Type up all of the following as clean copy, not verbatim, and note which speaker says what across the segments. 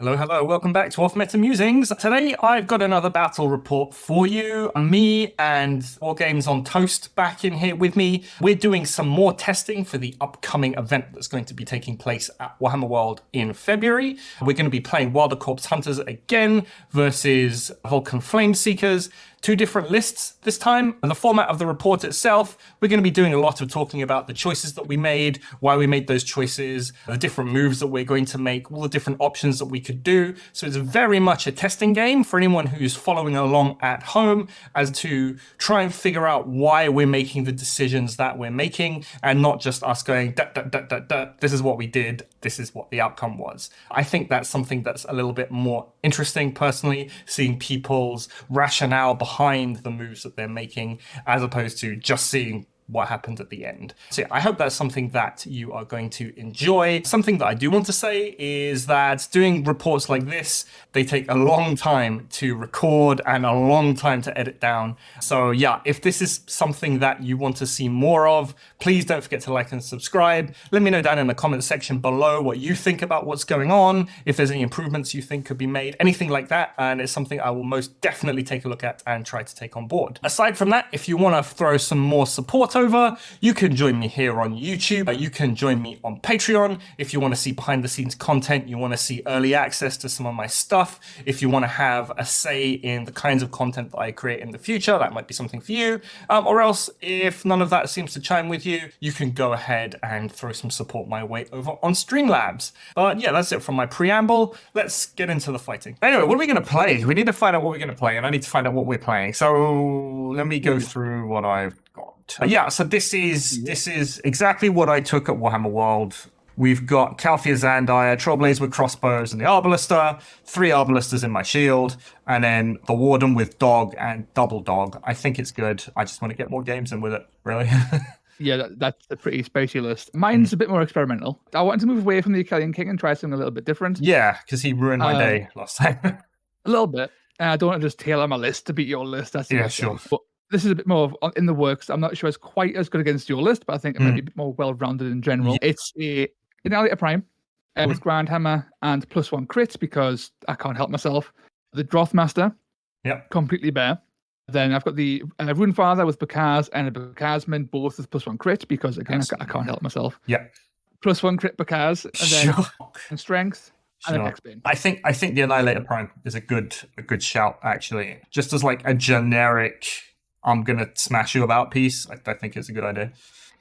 Speaker 1: Hello, hello. Welcome back to Off Meta Musings. Today, I've got another battle report for you. Me and Wargames on Toast back in here with me. We're doing some more testing for the upcoming event that's going to be taking place at Warhammer World in February. We're going to be playing Wildercorps Hunters again versus Vulkyn Flameseekers. Two different lists this time. And the format of the report itself, we're going to be doing a lot of talking about the choices that we made, why we made those choices, the different moves that we're going to make, all the different options that we could do. So it's very much a testing game for anyone who's following along at home as to try and figure out why we're making the decisions that we're making and not just us going, this is what we did, this is what the outcome was. I think that's something that's a little bit more interesting personally, seeing people's rationale behind the moves that they're making as opposed to just seeing what happened at the end. So yeah, I hope that's something that you are going to enjoy. Something that I do want to say is that doing reports like this, they take a long time to record and a long time to edit down. So yeah, if this is something that you want to see more of, please don't forget to like and subscribe. Let me know down in the comment section below what you think about what's going on, if there's any improvements you think could be made, anything like that. And it's something I will most definitely take a look at and try to take on board. Aside from that, if you want to throw some more support over, you can join me here on YouTube. You can join me on Patreon if you want to see behind the scenes content, you want to see early access to some of my stuff, if you want to have a say in the kinds of content that I create in the future, that might be something for you. Or else, if none of that seems to chime with you, you can go ahead and throw some support my way over on Streamlabs. But yeah, that's it from my preamble. Let's get into the fighting. Anyway, what are we going to play? We need to find out what we're going to play, and I need to find out what we're playing. So let me go through what I've got. Yeah, so this is exactly what I took at Warhammer World. We've got Calthea Zandire, Trailblazer with crossbows and the Arbalester, 3 Arbalesters in my shield, and then the Warden with dog and double dog. I think it's good. I just want to get more games in with it, really.
Speaker 2: Yeah, that's a pretty spacey list. Mine's a bit more experimental. I wanted to move away from the Italian King and try something a little bit different.
Speaker 1: Yeah, because he ruined my day last time.
Speaker 2: A little bit. And I don't want to just tailor my list to beat your list. That's
Speaker 1: sure.
Speaker 2: But this is a bit more in the works. I'm not sure it's quite as good against your list, but I think it might be a bit more well-rounded in general. Yeah. It's a Annihilator Prime with Grand Hammer and +1 crits because I can't help myself. The Drothmaster, completely bare. Then I've got the Runefather with Bakaz and a Bakazman, both with +1 crit because, again, I can't help myself.
Speaker 1: Yeah.
Speaker 2: +1 crit Bakaz, and then strength, and then Hexbane.
Speaker 1: I think the Annihilator Prime is a good shout, actually. Just as like a generic, I'm going to smash you about piece, I think it's a good idea.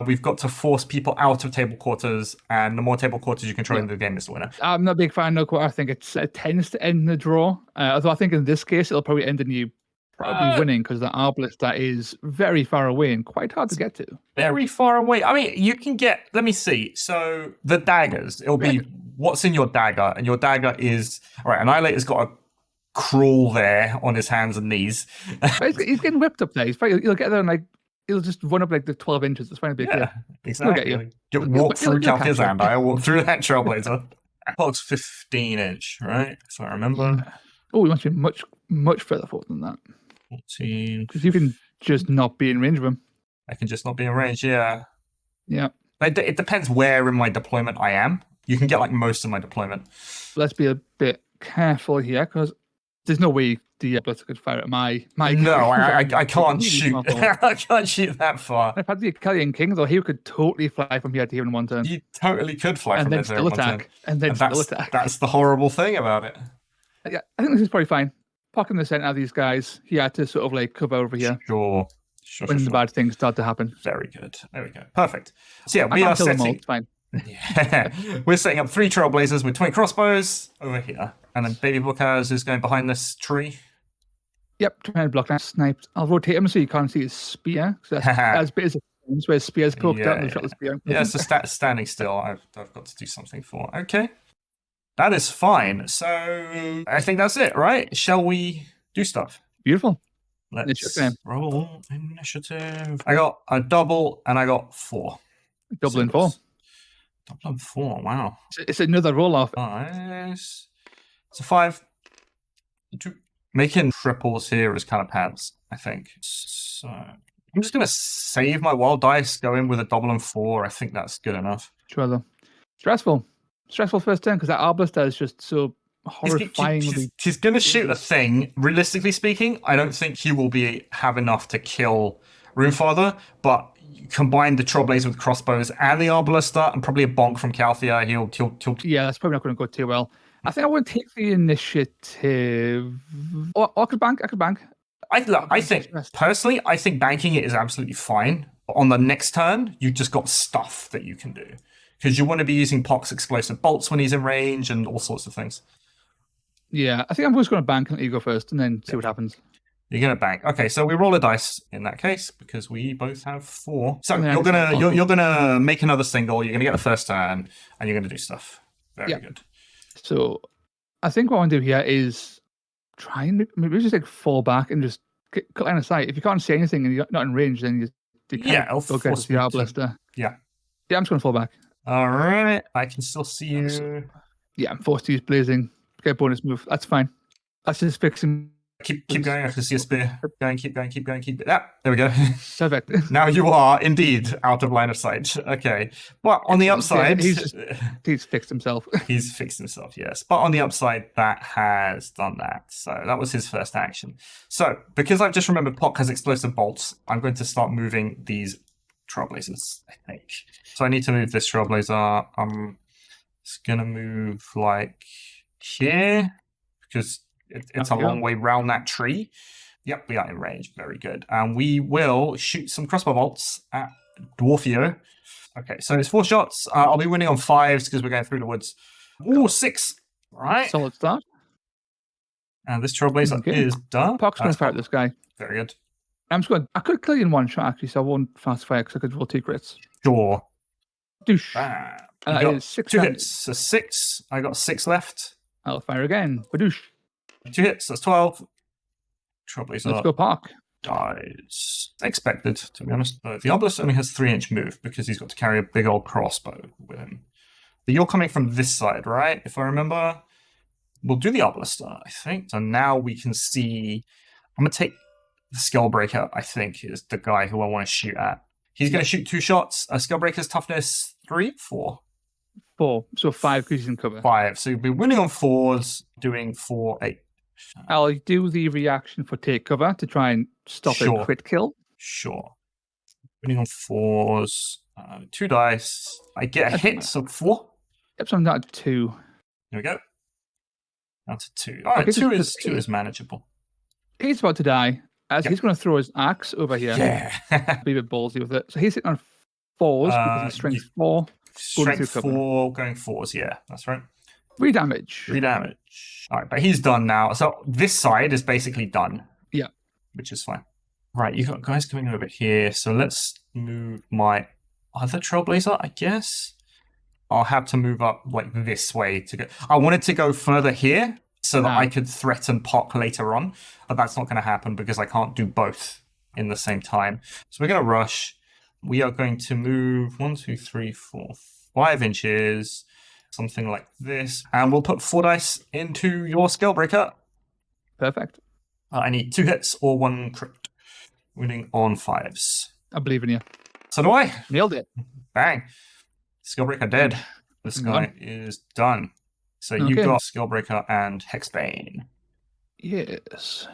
Speaker 1: We've got to force people out of table quarters, and the more table quarters you control in the game is the winner.
Speaker 2: I'm not a big fan of quarter. I think it tends to end in a draw. Although I think in this case, it'll probably end in you probably winning because the Arbalester is very far away and quite hard to get to.
Speaker 1: Very far away. I mean, you can get, let me see. So the daggers, it'll be what's in your dagger, and your dagger is, all right, Annihilator's got a crawl there on his hands and knees.
Speaker 2: He's getting whipped up there. He'll get there and like, he'll just run up like the 12 inches. It's fine to be clear.
Speaker 1: Exactly. Walk through Calthea Zandire, walk through that Trailblazer. Pog's 15-inch, right? So I remember.
Speaker 2: Oh, he must be much further forward than that.
Speaker 1: 14.
Speaker 2: Because you can just not be in range of him.
Speaker 1: I can just not be in range, yeah.
Speaker 2: Yeah.
Speaker 1: It depends where in my deployment I am. You can get like most of my deployment.
Speaker 2: Let's be a bit careful here because there's no way the Blitzer could fire at my
Speaker 1: No, I can't shoot. I can't shoot that far.
Speaker 2: If I had the Italian King, though, he could totally fly from here to here in one turn.
Speaker 1: You totally could fly from
Speaker 2: there
Speaker 1: to here in one turn.
Speaker 2: And then still attack.
Speaker 1: That's the horrible thing about it.
Speaker 2: Yeah, I think this is probably fine. Pocket in the center of these guys. He had to sort of like cover over here.
Speaker 1: Sure.
Speaker 2: When the bad things start to happen.
Speaker 1: Very good. There we go. Perfect. So yeah, we are setting.
Speaker 2: It's fine.
Speaker 1: Yeah, we're setting up 3 Trailblazers with 20 crossbows over here, and then Baby Bakaz is going behind this tree.
Speaker 2: Yep, trying to block that sniped. I'll rotate him so you can't see his spear. So that's as big as where his spear's poked out and they shot the spear.
Speaker 1: Yeah, so standing still. I've got to do something for. Okay. That is fine. So I think that's it, right? Shall we do stuff?
Speaker 2: Beautiful.
Speaker 1: Let's roll initiative. I got a double and I got 4.
Speaker 2: Double and 4.
Speaker 1: Double and 4, wow.
Speaker 2: It's another roll-off.
Speaker 1: Nice. It's a 5. 2. Making triples here is kind of pants, I think. So I'm just going to save my wild dice, go in with a double and 4. I think that's good enough.
Speaker 2: Sure, though. Stressful first turn because that Arbalester is just so horrifyingly.
Speaker 1: He's going to shoot a thing. Realistically speaking, I don't think he will have enough to kill Runefather, but combine the Trailblazer with crossbows and the Arbalista and probably a bonk from Calthea, he'll
Speaker 2: Yeah, that's probably not going to go too well. I think I would take the initiative. Or I could bank.
Speaker 1: I think, personally, I think banking it is absolutely fine. On the next turn, you've just got stuff that you can do. Because you want to be using Pox explosive bolts when he's in range and all sorts of things.
Speaker 2: Yeah, I think I'm just going to bank and let you go first and then see what happens.
Speaker 1: You're going to bank. Okay, so we roll a dice in that case because we both have 4. So
Speaker 2: Yeah,
Speaker 1: you're gonna make another single. You're gonna get the first turn, and you're gonna do stuff. Very good.
Speaker 2: So I think what I want to do here is try and maybe just fall back and just cut line of sight. If you can't see anything and you're not in range, then you can't go get the Arbalista.
Speaker 1: Yeah,
Speaker 2: I'm just going to fall back.
Speaker 1: All right, I can still see you.
Speaker 2: Yeah, I'm forced to use blazing. Get a bonus move. That's fine. That's just fixing.
Speaker 1: Keep going. I can see a spear. Keep going. Yeah, there we go.
Speaker 2: Perfect.
Speaker 1: Now you are indeed out of line of sight. Okay, but on the upside,
Speaker 2: he's fixed himself.
Speaker 1: He's fixed himself, yes. But on the upside, that has done that. So that was his first action. So because I've just remembered Pock has explosive bolts, I'm going to start moving these Trailblazers, I think. So I need to move this Trailblazer. I'm just going to move like here because it's a long way round that tree. Yep, we are in range. Very good. And we will shoot some crossbow bolts at Dwarfio. Okay, so it's 4 shots. I'll be winning on 5s because we're going through the woods. Ooh, 6. Right.
Speaker 2: Solid start.
Speaker 1: And this Trailblazer is done.
Speaker 2: Pock's going to fire at this guy.
Speaker 1: Very good.
Speaker 2: I'm just going. I could kill you in one shot actually, so I won't fast fire because I could roll 2 crits.
Speaker 1: Sure.
Speaker 2: Douche.
Speaker 1: You got 6 2 hits. So 6. I got 6 left.
Speaker 2: I'll fire again. Badoosh.
Speaker 1: 2 hits. That's 12. Trailblazer.
Speaker 2: Let's go Pock.
Speaker 1: Dies. Expected, to be honest. The Obelisk only has 3-inch move because he's got to carry a big old crossbow with him. But you're coming from this side, right? If I remember, we'll do the Obelisk, I think. So now we can see. I'm going to take the Skullbreaker, I think, is the guy who I want to shoot at. He's going to shoot 2 shots. Skullbreaker's toughness 3, 4.
Speaker 2: 4. So 5 because he's in cover.
Speaker 1: 5. So you'll be winning on 4s, doing 4, 8.
Speaker 2: I'll do the reaction for take cover to try and stop a crit kill.
Speaker 1: Sure. Winning on 4s. 2 dice. I get a hit, so 4.
Speaker 2: Yep, so I'm down to 2.
Speaker 1: There we go. Down to 2. All right, 2 is manageable.
Speaker 2: He's about to die. As he's going to throw his axe over here.
Speaker 1: Yeah.
Speaker 2: Be a bit ballsy with it. So he's hitting on 4s because he's strength 4.
Speaker 1: Strength 4, going 4s, yeah. That's right.
Speaker 2: 3 damage.
Speaker 1: 3 damage. All right, but he's done now. So this side is basically done.
Speaker 2: Yeah.
Speaker 1: Which is fine. Right, you've got guys coming over here. So let's move my other Trailblazer, I guess. I'll have to move up like this way to go. I wanted to go further here so that I could threaten Pock later on. But that's not going to happen because I can't do both in the same time. So we're going to rush. We are going to move 1, 2, 3, 4, 5 inches. Something like this. And we'll put 4 dice into your Skullbreaker.
Speaker 2: Perfect.
Speaker 1: I need 2 hits or 1 crit. Winning on 5s.
Speaker 2: I believe in you.
Speaker 1: So do I.
Speaker 2: Nailed it.
Speaker 1: Bang. Skullbreaker dead. This guy is done. So you got Skullbreaker and Hexbane.
Speaker 2: Yes.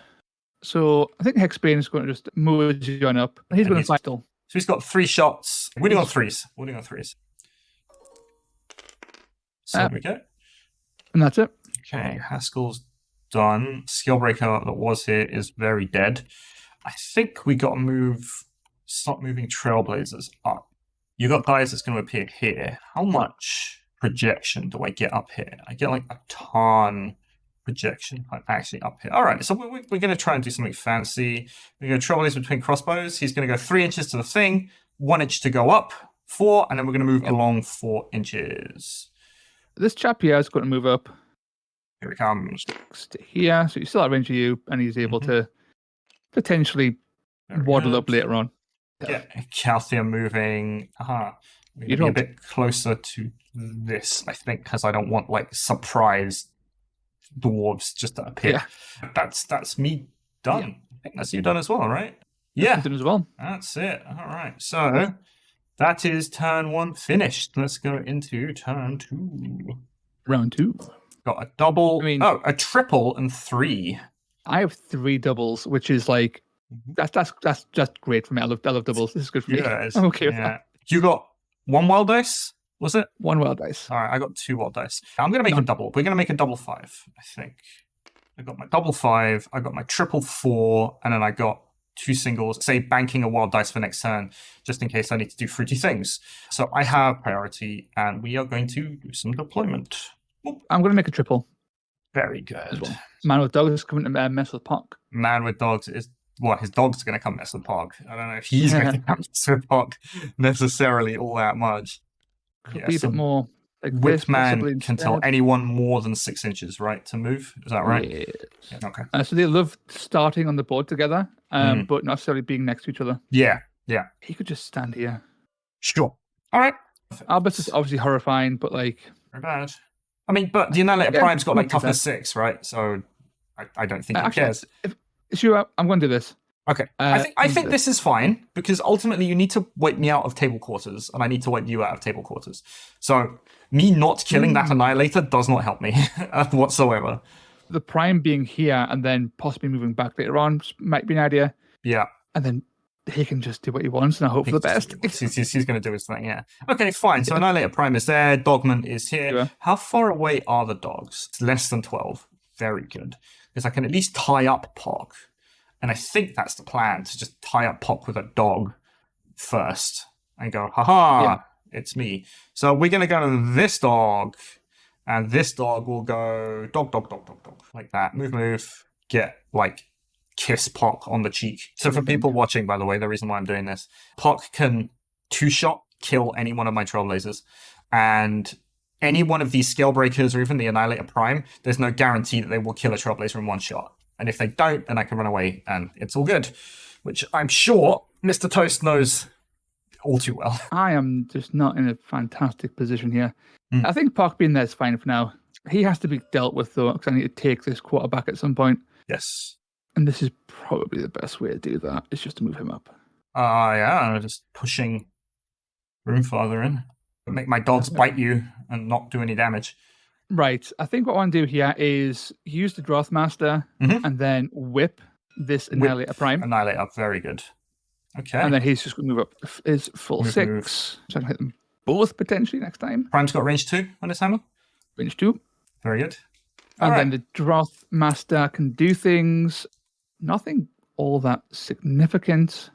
Speaker 2: So I think Hexbane is going to just move John up. He's going to fight still.
Speaker 1: So he's got 3 shots. Winning on 3s. Winning on 3s. So there we go.
Speaker 2: And that's it.
Speaker 1: Okay, Haskell's done. Skullbreaker that was here is very dead. I think we got to start moving Trailblazers up. You got guys that's going to appear here. How much projection do I get up here? I get like a ton projection. I'm actually up here. All right, so we're going to try and do something fancy. We're going to Trailblaze between crossbows. He's going to go 3 inches to the thing, 1 inch to go up, 4, and then we're going to move along 4 inches.
Speaker 2: This chap here is going to move up.
Speaker 1: Here he comes.
Speaker 2: To here, so he's still at range of you, and he's able to potentially waddle up later on.
Speaker 1: Yeah, Calthea moving. We're a bit closer to this, I think, because I don't want like surprise dwarves just to appear. Yeah. That's me done. Yeah. I think that's you done as well, right? Yeah,
Speaker 2: done as well.
Speaker 1: That's it. All right, so that is turn 1 finished. Let's go into turn 2.
Speaker 2: Round 2.
Speaker 1: Got a double.
Speaker 2: I mean-
Speaker 1: a triple and 3.
Speaker 2: I have 3 doubles, which is like that's just great for me. I love doubles. This is good for me. I'm okay with that.
Speaker 1: You got 1 wild dice, was it?
Speaker 2: 1 wild dice.
Speaker 1: All right, I got 2 wild dice. I'm gonna make a double. We're gonna make a double 5, I think. I got my double 5, I got my triple 4, and then I got 2 singles, say banking a wild dice for next turn, just in case I need to do fruity things. So I have priority, and we are going to do some deployment.
Speaker 2: I'm going to make a triple.
Speaker 1: Very good.
Speaker 2: Well. Man with dogs is coming to mess with Puck.
Speaker 1: Man with dogs is, well, his dog's going to come mess with Puck. I don't know if he's going to come mess with Puck necessarily all that much.
Speaker 2: Could be a bit more like
Speaker 1: Whipped man can tell anyone more than 6 inches, right, to move? Is that right?
Speaker 2: Yes.
Speaker 1: Yeah, okay.
Speaker 2: So they love starting on the board together, but not necessarily being next to each other.
Speaker 1: Yeah.
Speaker 2: He could just stand here.
Speaker 1: Sure. All right.
Speaker 2: Albus is obviously horrifying, but like...
Speaker 1: Very bad. I mean, but the Annihilator Prime's got like toughness 6, right? So I don't think he cares.
Speaker 2: Sure, I'm going to do this.
Speaker 1: Okay. I think this is fine, because ultimately you need to wipe me out of table quarters, and I need to wipe you out of table quarters. So me not killing that Annihilator does not help me whatsoever.
Speaker 2: The Prime being here and then possibly moving back later on might be an idea.
Speaker 1: Yeah.
Speaker 2: And then he can just do what he wants, and I hope for the best.
Speaker 1: He's going to do his thing, yeah. Okay, fine. So Annihilator Prime is there. Dogman is here.
Speaker 2: Yeah.
Speaker 1: How far away are the dogs? It's less than 12. Very good. Because I can at least tie up Pock. And I think that's the plan, to just tie up Pock with a dog first. And go, haha, it's me. So we're going to go to this dog. And this dog will go dog. Like that. Move. Get, like... kiss Pock on the cheek. So for people watching, by the way, the reason why I'm doing this, Pock can 2-shot kill any one of my Trailblazers, and any one of these Scale Breakers or even the Annihilator Prime, there's no guarantee that they will kill a Trailblazer in 1 shot. And if they don't, then I can run away and it's all good, which I'm sure Mr. Toast knows all too well.
Speaker 2: I am just not in a fantastic position here. I think Pock being there is fine for now. He has to be dealt with, though, because I need to take this quarterback at some point.
Speaker 1: Yes.
Speaker 2: And this is probably the best way to do that, is just to move him up.
Speaker 1: Yeah, just pushing Roomfather in. Make my dogs bite you and not do any damage.
Speaker 2: Right. I think what I want to do here is use the Drothmaster and then whip this Annihilator Prime.
Speaker 1: Annihilator, very good. Okay.
Speaker 2: And then he's just going to move up his full 6. So I can hit them both potentially next time.
Speaker 1: Prime's got range 2 on his hammer.
Speaker 2: Range 2.
Speaker 1: Very good.
Speaker 2: And then the Drothmaster can do things. Nothing all that significant.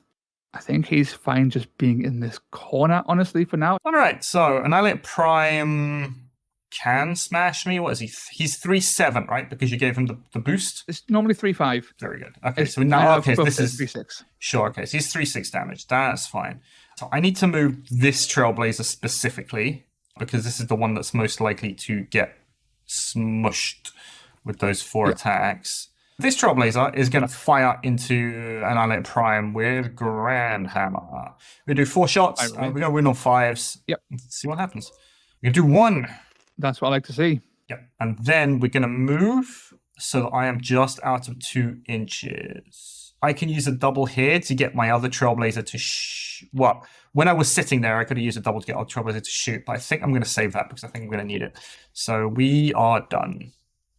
Speaker 2: I think he's fine just being in this corner, honestly, for now.
Speaker 1: All right, so Annihilator Prime can smash me. What is he? He's 3/7, right? Because you gave him the boost?
Speaker 2: It's normally 3/5.
Speaker 1: Very good. Okay, so now, this is
Speaker 2: 3/6.
Speaker 1: Sure, okay, so he's 3/6 damage. That's fine. So I need to move this Trailblazer specifically, because this is the one that's most likely to get smushed with those 4 attacks. This Trailblazer is going to fire into Annihilator Prime with Grand Hammer. We do 4 shots. We're going to win on 5s.
Speaker 2: Yep.
Speaker 1: Let's see what happens. We're going to do 1.
Speaker 2: That's what I like to see.
Speaker 1: Yep. And then we're going to move so that I am just out of 2 inches. I can use a double here to get my other Trailblazer to well, when I was sitting there, I could have used a double to get our Trailblazer to shoot, but I think I'm going to save that because I think I'm going to need it. So we are done.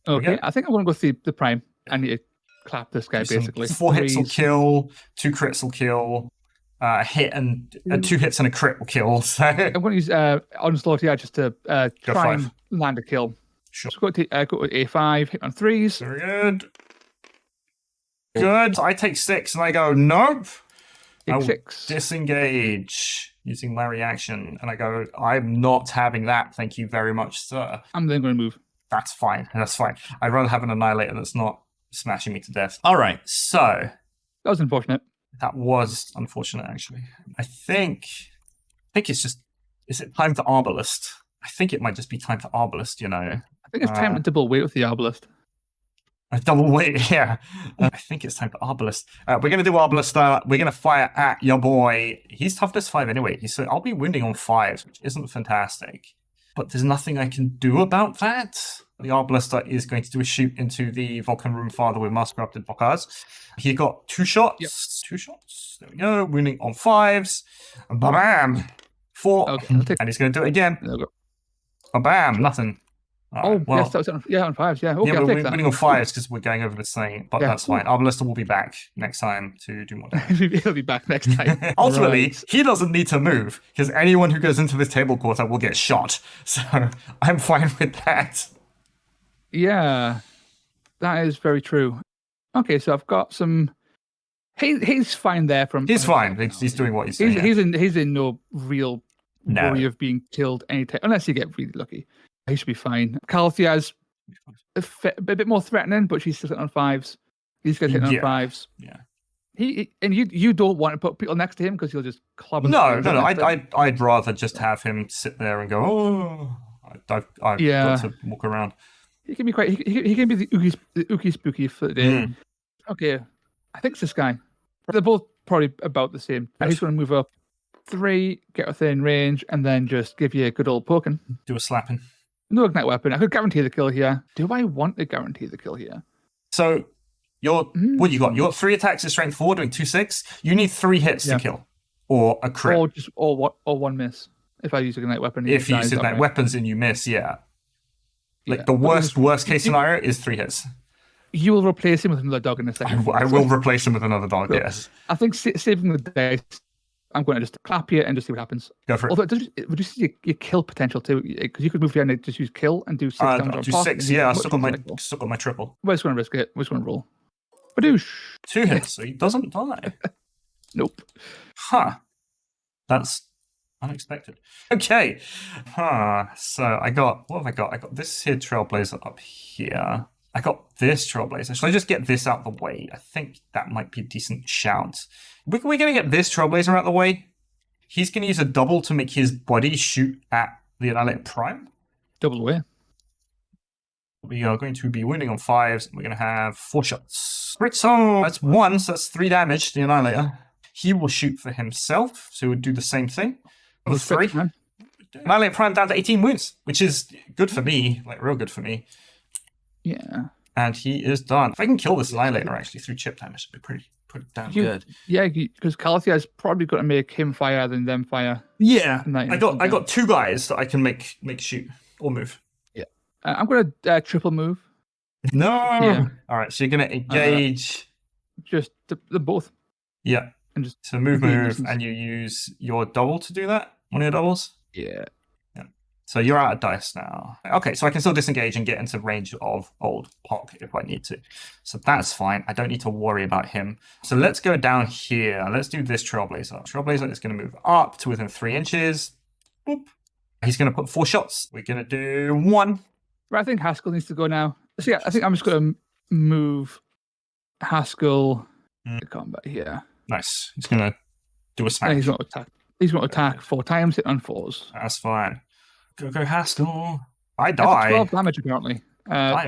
Speaker 2: Okay, I think I want to go with the Prime. I need to clap this guy, basically.
Speaker 1: 4 hits will kill, 2 crits will kill, a hit and 2 hits and a crit will kill. So
Speaker 2: I'm going to use Onslaught here just to try and land a kill.
Speaker 1: Sure.
Speaker 2: So go to A5, hit on 3s.
Speaker 1: Very good. Good. I take 6 and I go, nope.
Speaker 2: Take 6.
Speaker 1: Disengage using my reaction. And I go, I'm not having that. Thank you very much, sir.
Speaker 2: I'm then going to move.
Speaker 1: That's fine. That's fine. I'd rather have an Annihilator that's not smashing me to death. All right. So
Speaker 2: that was unfortunate.
Speaker 1: That was unfortunate, actually. I think it's just... Is it time to Arbalest? I think it might just be time to Arbalest, you know.
Speaker 2: I think it's time to double weight with the Arbalest.
Speaker 1: A double weight, yeah. I think it's time to Arbalest. We're going to do Arbalest. We're going to fire at your boy. He's toughness 5 anyway. So I'll be wounding on 5s, which isn't fantastic. But there's nothing I can do about that. The Arbalister is going to do a shoot into the Vulkyn Roomfather with Mask Corrupted Bokars. He got 2 shots.
Speaker 2: Yep.
Speaker 1: 2 shots. There we go. Wounding on 5s. Bam! 4.
Speaker 2: Okay,
Speaker 1: and he's going to do it again.
Speaker 2: There we go.
Speaker 1: Bam! Nothing. All
Speaker 2: Oh,
Speaker 1: right, well,
Speaker 2: yes, that was on fives. Yeah, okay,
Speaker 1: yeah,
Speaker 2: I'll
Speaker 1: we're
Speaker 2: take that.
Speaker 1: winning on fives because we're going over this thing, but
Speaker 2: Yeah.
Speaker 1: that's fine. Our Ballista will be back next time to do more damage.
Speaker 2: He'll be back next time.
Speaker 1: Ultimately,
Speaker 2: Right.
Speaker 1: he doesn't need to move because anyone who goes into this table quarter will get shot. So I'm fine with that.
Speaker 2: Yeah, that is very true. Okay, so I've got some. He's fine there from.
Speaker 1: He's fine.
Speaker 2: himself
Speaker 1: He's
Speaker 2: now.
Speaker 1: doing what he's doing.
Speaker 2: He's in no real
Speaker 1: No.
Speaker 2: worry of being killed anytime unless you get really lucky. He should be fine. Calthia's a bit more threatening, but she's still sitting on fives. He's getting hit on fives.
Speaker 1: Yeah.
Speaker 2: And you don't want to put people next to him because he'll just club.
Speaker 1: No. I'd rather just have him sit there and go, oh, I've got to walk around.
Speaker 2: He can be quite. He can be the ookie spooky for the day. Okay, I think it's this guy. They're both probably about the same. Yes. He's going to move up 3, get within range, and then just give you a good old poking.
Speaker 1: Do a slapping.
Speaker 2: No ignite weapon. I could guarantee the kill here. Do I want to guarantee the kill here?
Speaker 1: So what you got? You got 3 attacks at strength 4, doing 2/6. You need 3 hits to kill, or a crit,
Speaker 2: or 1 miss. If I use ignite weapon,
Speaker 1: if you use ignite weapons and you miss, Like the worst case scenario is 3 hits.
Speaker 2: You will replace him with another dog in a second.
Speaker 1: I will replace him with another dog. Yes.
Speaker 2: I think saving the dice. I'm going to just clap you and just see what happens.
Speaker 1: Go for it.
Speaker 2: Although it reduces your kill potential too, because you could move down and just use kill and do 6 damage on
Speaker 1: do
Speaker 2: pop.
Speaker 1: 6. Yeah, I still got my triple.
Speaker 2: We're just going to risk it. We're just going to roll. Badoosh.
Speaker 1: 2 hits, so he doesn't die.
Speaker 2: Nope.
Speaker 1: Huh. That's unexpected. Okay. So what have I got? I got this here Trailblazer up here. I got this Trailblazer. Should I just get this out the way? I think that might be a decent shout. We're going to get this Trailblazer out the way. He's going to use a double to make his body shoot at the Annihilator Prime.
Speaker 2: Double away.
Speaker 1: We are going to be wounding on 5s. We're going to have 4 shots. So that's 1, so that's 3 damage to the Annihilator. He will shoot for himself, so we'll do the same thing. With 3. Annihilator Prime down to 18 wounds, which is good for me, like real good for me.
Speaker 2: Yeah.
Speaker 1: And he is done. If I can kill this Annihilator actually through chip damage, it'd be pretty damn good.
Speaker 2: Yeah, because Calthea is probably going to make him fire than them fire.
Speaker 1: Yeah. I got 2 guys that I can make shoot or move.
Speaker 2: Yeah. I'm going to triple move.
Speaker 1: No. Yeah. All right. So you're going to engage.
Speaker 2: Just the both.
Speaker 1: Yeah.
Speaker 2: And just
Speaker 1: so move, and you use your double to do that. One of your doubles.
Speaker 2: Yeah.
Speaker 1: So you're out of dice now. Okay, so I can still disengage and get into range of old Pock if I need to. So that's fine. I don't need to worry about him. So let's go down here. Let's do this Trailblazer. Trailblazer is going to move up to within 3 inches. Boop. He's going to put 4 shots. We're going to do 1.
Speaker 2: Right, I think Haskell needs to go now. So yeah, I think I'm just going to move Haskell to combat here.
Speaker 1: Nice. He's going to do a smash.
Speaker 2: And he's going to attack. He's going to attack 4 times, hit on 4s.
Speaker 1: That's fine. Go Haskell. I die.
Speaker 2: That's 12 damage apparently.
Speaker 1: I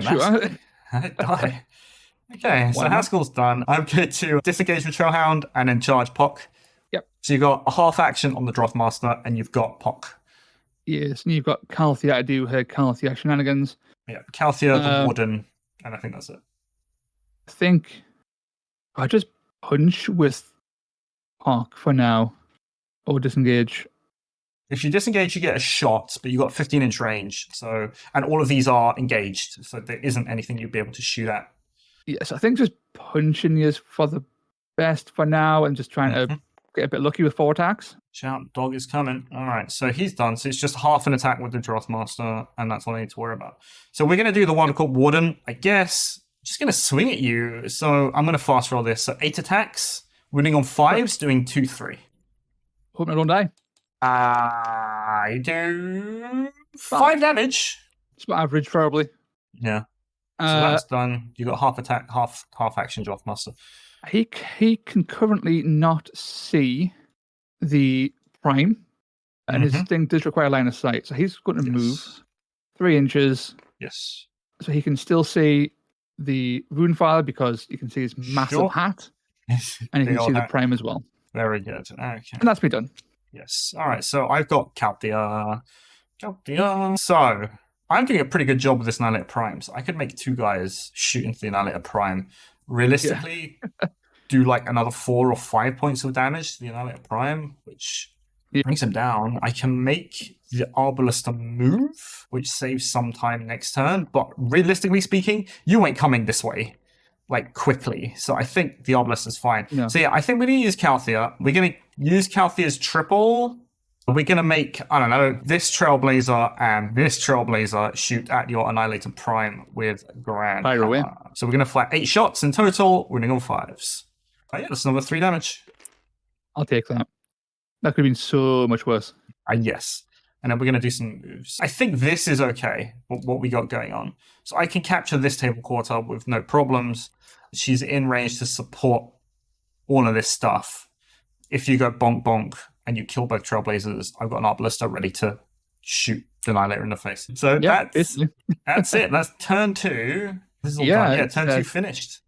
Speaker 1: die. Okay, so Haskell's done. I'm going to disengage with Trailhound and then charge Pock.
Speaker 2: Yep.
Speaker 1: So you've got a half action on the Drothmaster and you've got Pock.
Speaker 2: Yes, and you've got Calthea to do her Calthea shenanigans.
Speaker 1: Yeah, Calthea, the Warden, and I think that's it.
Speaker 2: I think I just punch with Pock for now. Or disengage.
Speaker 1: If you disengage, you get a shot, but you've got 15-inch range. So, and all of these are engaged, so there isn't anything you'd be able to shoot at.
Speaker 2: Yes, I think just punching is for the best for now, and just trying to get a bit lucky with 4 attacks.
Speaker 1: Shout, dog is coming. All right, so he's done. So it's just half an attack with the Drothmaster, and that's all I need to worry about. So we're going to do the one called Warden, I guess. Just going to swing at you. So I'm going to fast roll this. So 8 attacks, winning on 5s, doing 2-3.
Speaker 2: Hope I don't die.
Speaker 1: I do 5 damage.
Speaker 2: It's about average, probably.
Speaker 1: Yeah. So that's done. You got half attack, half action, Drothmaster.
Speaker 2: He can currently not see the Prime, and his thing does require line of sight. So he's going to move 3 inches.
Speaker 1: Yes.
Speaker 2: So he can still see the Runefather because you can see his massive hat, and you can see the Prime as well.
Speaker 1: Very good. Okay.
Speaker 2: And that's me done.
Speaker 1: Yes. All right. So I've got Calthea. So I'm doing a pretty good job with this Annihilator Prime. So I could make 2 guys shoot into the Annihilator Prime. Realistically, do like another 4 or 5 points of damage to the Annihilator Prime, which
Speaker 2: Yeah.
Speaker 1: brings him down. I can make the Arbalista move, which saves some time next turn. But realistically speaking, you ain't coming this way, like, quickly. So I think the Arbalist is fine.
Speaker 2: No.
Speaker 1: So yeah, I think we're going to use Calthea. We're going to use Calthea's triple. We're going to make, I don't know, this Trailblazer and this Trailblazer shoot at your Annihilator Prime with Grand
Speaker 2: Fire away.
Speaker 1: Hammer. So we're going to fire 8 shots in total, winning all 5s. Oh yeah, that's another 3 damage.
Speaker 2: I'll take that. That could have been so much worse.
Speaker 1: Yes. And then we're going to do some moves. I think this is okay, what we got going on. So I can capture this table quarter with no problems. She's in range to support all of this stuff. If you go bonk bonk and you kill both Trailblazers, I've got an Arbalista ready to shoot the Annihilator in the face. So
Speaker 2: Yeah,
Speaker 1: that's it. That's turn 2. This is all done. Yeah, turn 2 finished.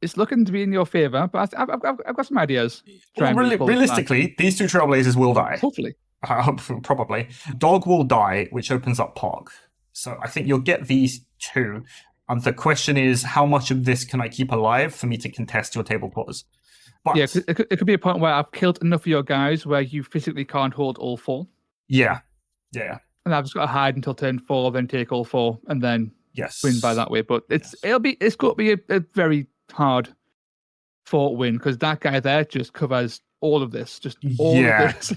Speaker 2: It's looking to be in your favor, but I've got some ideas.
Speaker 1: Well, realistically, these 2 Trailblazers will die.
Speaker 2: Hopefully.
Speaker 1: Probably. Dog will die, which opens up Pog. So I think you'll get these 2. The question is, how much of this can I keep alive for me to contest your table quarters? But,
Speaker 2: yeah, it could be a point where I've killed enough of your guys where you physically can't hold all 4.
Speaker 1: Yeah.
Speaker 2: And I've just got to hide until turn 4, then take all 4, and then win by that way. But it's going to be a very hard fought win because that guy there just covers all of this. Just all of this.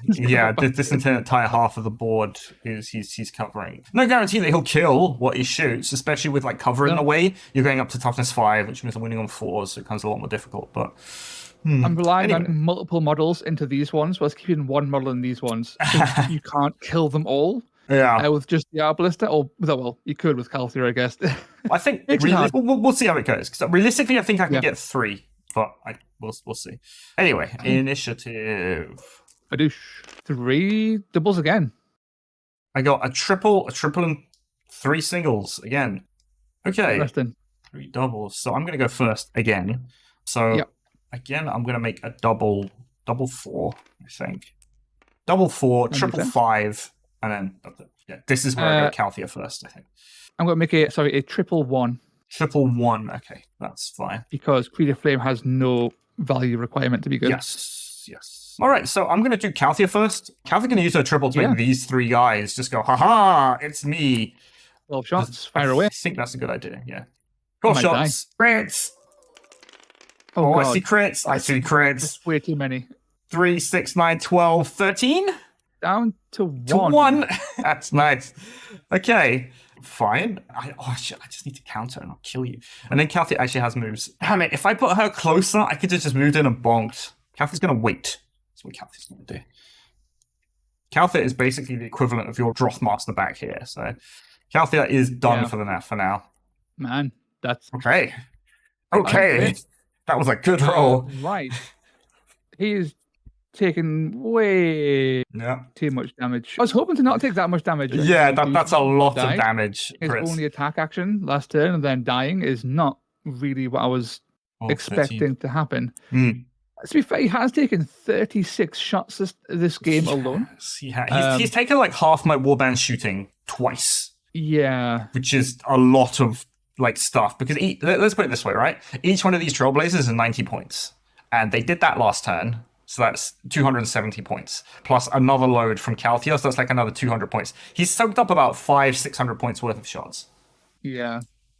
Speaker 1: This entire half of the board is he's covering. No guarantee that he'll kill what he shoots, especially with like cover in the way. You're going up to toughness 5, which means I'm winning on 4s, so it becomes a lot more difficult. But
Speaker 2: I'm relying on multiple models into these ones, whilst keeping one model in these ones. So you can't kill them all.
Speaker 1: Yeah,
Speaker 2: with just the Arbalista, or well, you could with Calthea, I guess.
Speaker 1: I think we'll see how it goes. Because realistically, I think I can get 3, but we'll see. Anyway, initiative.
Speaker 2: I do 3 doubles again.
Speaker 1: I got a triple, and 3 singles again. Okay,
Speaker 2: Interesting.
Speaker 1: 3 doubles. So I'm going to go first again. So again, I'm going to make a double 4. I think double 4, triple 5. And then, this is where I go Calthea first, I think.
Speaker 2: I'm going to make a triple 1.
Speaker 1: Triple 1, okay, that's fine.
Speaker 2: Because Creature Flame has no value requirement to be good.
Speaker 1: Yes. All right, so I'm going to do Calthea first. Calthea can use her triple to make these 3 guys just go, haha, it's me.
Speaker 2: 12 shots, fire away.
Speaker 1: I think that's a good idea, yeah. 12 shots, crits.
Speaker 2: Oh,
Speaker 1: I see crits. I see crits.
Speaker 2: That's way too many.
Speaker 1: 3, 6, 9, 12, 13?
Speaker 2: Down to 1.
Speaker 1: 1. That's nice. Okay, fine. I just need to counter and I'll kill you. And then Calthea actually has moves. Damn it, if I put her closer, I could have just moved in and bonked. Calthea's going to wait. That's what Calthea's going to do. Calthea is basically the equivalent of your Drothmaster back here. So Calthea is done for now.
Speaker 2: Man, that's...
Speaker 1: Okay. That was a good roll.
Speaker 2: Right. He is taking way too much damage. I was hoping to not take that much damage.
Speaker 1: Yeah, that's a lot of damage.
Speaker 2: His only attack action last turn and then dying is not really what I was expecting to happen. To be fair, he has taken 36 shots this game alone.
Speaker 1: He's taken like half my warband shooting twice.
Speaker 2: Yeah.
Speaker 1: Which is a lot of like stuff. Because let's put it this way, right? Each one of these Trailblazers is 90 points. And they did that last turn. So that's 270 points. Plus another load from Calthea, so that's like another 200 points. He's soaked up about 500-600 points worth of shots.
Speaker 2: Yeah.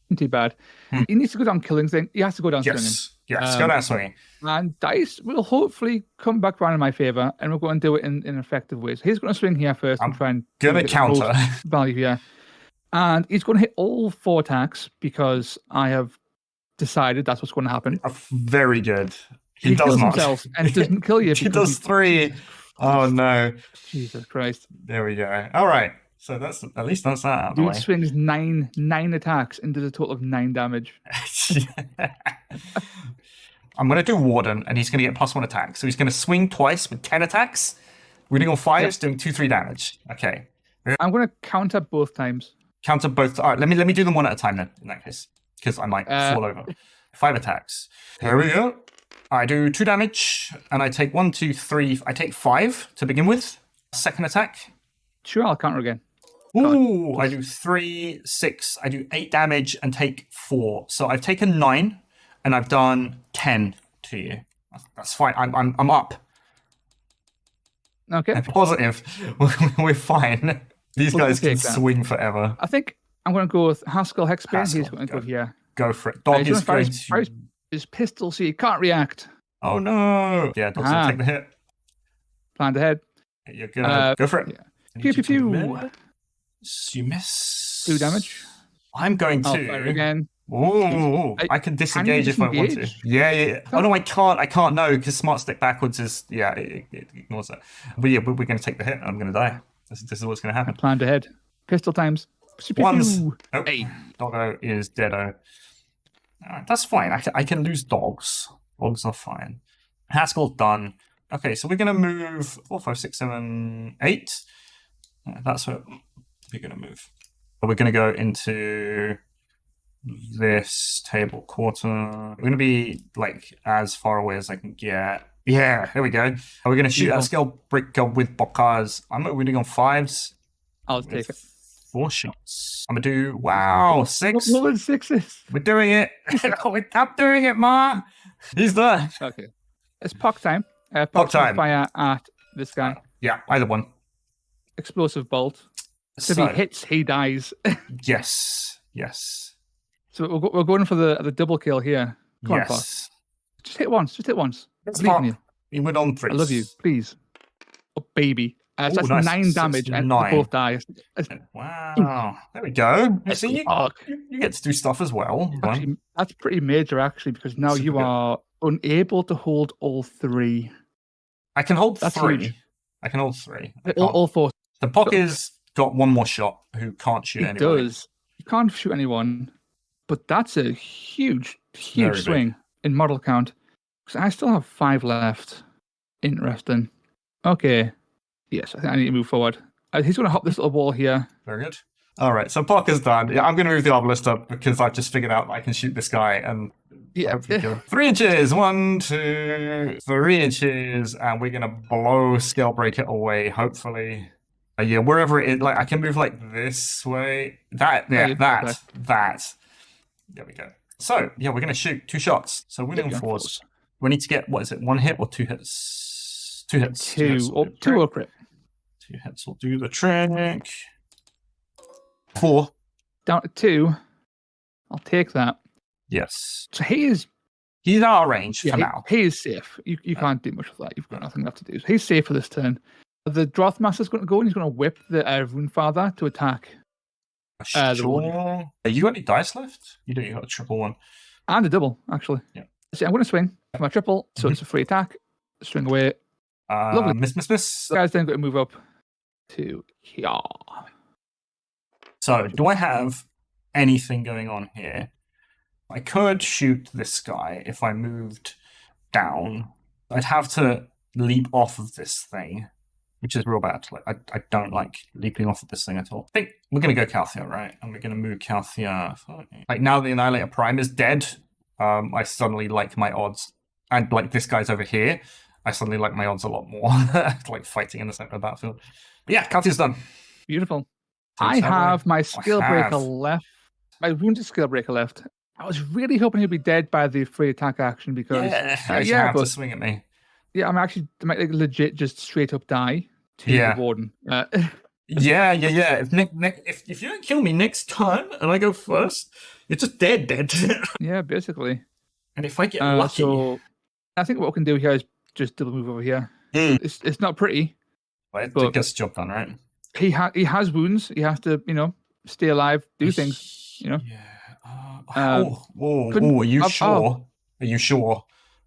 Speaker 2: Not too bad. He needs to go down killing thing. He has to go down swinging.
Speaker 1: Yes, go down swinging.
Speaker 2: And dice will hopefully come back around in my favor, and we're going to do it in effective ways. He's going to swing here first and try and
Speaker 1: gonna counter
Speaker 2: value here. And he's going to hit all 4 attacks because I have decided that's what's going to happen.
Speaker 1: Very good.
Speaker 2: He
Speaker 1: does
Speaker 2: kills
Speaker 1: not.
Speaker 2: himself and doesn't kill you.
Speaker 1: He does 3. Oh no.
Speaker 2: Jesus Christ.
Speaker 1: There we go. All right. So at least that's that out of the way.
Speaker 2: Dude swings 9 attacks and does a total of 9 damage.
Speaker 1: I'm going to do Warden, and he's going to get +1 attack. So he's going to swing twice with 10 attacks. Reading on 5s, doing 2-3 damage. Okay.
Speaker 2: I'm going to counter both times.
Speaker 1: Counter both. All right, let me do them one at a time then, in that case. Because I might fall over. 5 attacks. Here we go. I do 2 damage, and I take 1, 2, 3. I take 5 to begin with. Second attack.
Speaker 2: Sure, I'll counter again.
Speaker 1: Ooh, I do 3, 6. I do 8 damage and take 4. So I've taken 9, and I've done 10 to you. That's fine. I'm up.
Speaker 2: Okay.
Speaker 1: I'm positive we're fine. These guys can swing forever.
Speaker 2: I think I'm going to go with Haskell Hexbane.
Speaker 1: Haskell,
Speaker 2: He's going to go here.
Speaker 1: Go for it. Dog is going to...
Speaker 2: fire his pistol so he can't react.
Speaker 1: Oh, no. Yeah, Dog's going to take the hit.
Speaker 2: Planned ahead.
Speaker 1: You're going to go for it.
Speaker 2: Yeah. Pew, pew, pew.
Speaker 1: You miss.
Speaker 2: 2 damage.
Speaker 1: I'm going to...
Speaker 2: I'll fire again.
Speaker 1: Oh, I can disengage if I want to. Yeah. Oh, no, I can't. I can't, no, because smart stick backwards is... Yeah, it ignores that. But yeah, we're going to take the hit. I'm going to die. This is what's going to happen.
Speaker 2: Planned ahead. Pistol times.
Speaker 1: Ones. Oh, hey. Doggo is deado. That's fine. I can lose dogs. Dogs are fine. Haskell's done. Okay, so we're going to move 4, 5, 6, 7, 8. That's what we're going to move. We're going to go into this table quarter. We're going to be like as far away as I can get. Yeah, there we go. We're going to shoot our skill breaker with Bokars. I'm not winning on 5s.
Speaker 2: I'll take it.
Speaker 1: 4 shots. I'm going to do, wow, 6.
Speaker 2: More than 6s.
Speaker 1: We're doing it. I'm doing it, Ma. He's there.
Speaker 2: Okay. It's Pock time. Pock time. Fire at this guy.
Speaker 1: Yeah, either one.
Speaker 2: Explosive bolt. So if he hits, he dies.
Speaker 1: Yes.
Speaker 2: So we're going for the double kill here. Come on, Pock. Just hit once.
Speaker 1: Let's pop. You went on 3.
Speaker 2: I love you. Please. Oh, baby. So that's nice. 9 damage and they both die.
Speaker 1: Wow. There we go. So you get to do stuff as well.
Speaker 2: Actually, that's pretty major, actually, because now you are unable to hold all 3.
Speaker 1: I can hold
Speaker 2: that's
Speaker 1: 3.
Speaker 2: Huge.
Speaker 1: I can hold 3.
Speaker 2: All 4.
Speaker 1: The Pock is got one more shot who can't shoot anyone.
Speaker 2: He does. You can't shoot anyone, but that's a huge swing in model count. Because I still have 5 left. Interesting. Okay. Yes, I think I need to move forward. He's going to hop this little wall here.
Speaker 1: Very good. All right, so Pock is done. Yeah, I'm going to move the obelisk up because I've just figured out I can shoot this guy and hopefully kill him. 3 inches. 1, 2, 3 inches, and we're going to blow Scalebreaker away. Hopefully, yeah, wherever it is. Like I can move like this way. That. There we go. So yeah, we're going to shoot 2 shots. So winning on 4s. We need to get, what is it, 1 hit or 2 hits? 2 hits.
Speaker 2: 2 or crit.
Speaker 1: 2 hits will do the trick. 4.
Speaker 2: Down to 2. I'll take that.
Speaker 1: Yes.
Speaker 2: So he's
Speaker 1: out of range for now.
Speaker 2: He is safe. You can't do much with that. You've got nothing left to do. So he's safe for this turn. The Drothmaster's going to go and he's going to whip the Runefather to attack. The warden.
Speaker 1: You got any dice left? You do. You got a triple one.
Speaker 2: And a double, actually.
Speaker 1: Yeah.
Speaker 2: So I'm going to swing for my triple. So it's a free attack. Swing away. Lovely.
Speaker 1: Miss.
Speaker 2: The guy's then going to move up to here.
Speaker 1: So, do I have anything going on here? I could shoot this guy if I moved down. I'd have to leap off of this thing, which is real bad. Like I don't like leaping off of this thing at all. I think we're going to go Calthea, right? And we're going to move Calthea. Like, now the Annihilator Prime is dead, I suddenly like my odds. And, like, this guy's over here, I suddenly like my odds a lot more. Like, fighting in the center of the battlefield. But yeah, Calthea's done.
Speaker 2: Beautiful. I have my Scalebreaker left. My wounded Scalebreaker left. I was really hoping he'd be dead by the free attack action because...
Speaker 1: Yeah, have to swing at me.
Speaker 2: Yeah, I might like, legit just straight up die to the warden.
Speaker 1: Yeah. If you don't kill me next time and I go first, you're just dead.
Speaker 2: Yeah, basically.
Speaker 1: And if I get lucky...
Speaker 2: So I think what we can do here is just double move over here. It's not pretty.
Speaker 1: But it gets the job done, right?
Speaker 2: He has wounds. He has to, stay alive, do things,
Speaker 1: Yeah. Are you sure? Are you sure?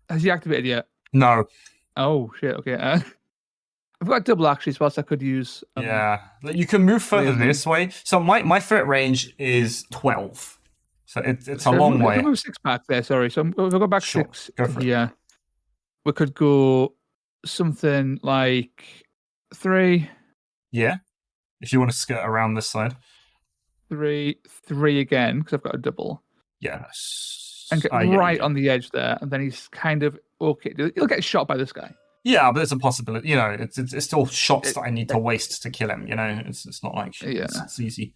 Speaker 2: Has he activated yet?
Speaker 1: No.
Speaker 2: Oh, shit. Okay. I've got double actually, so I could use.
Speaker 1: Yeah. You can move further this way. So my threat range is 12. So it's a long way.
Speaker 2: We'll move 6 back there, sorry. So we'll go back 6.
Speaker 1: Go for
Speaker 2: it. We could go something like 3.
Speaker 1: Yeah. If you want to skirt around this side.
Speaker 2: 3 again, because I've got a double.
Speaker 1: Yes.
Speaker 2: And get right on the edge there, and then he's kind of okay. He'll get shot by this guy.
Speaker 1: Yeah, but there's a possibility. It's still shots that I need to waste to kill him. It's not like it's easy.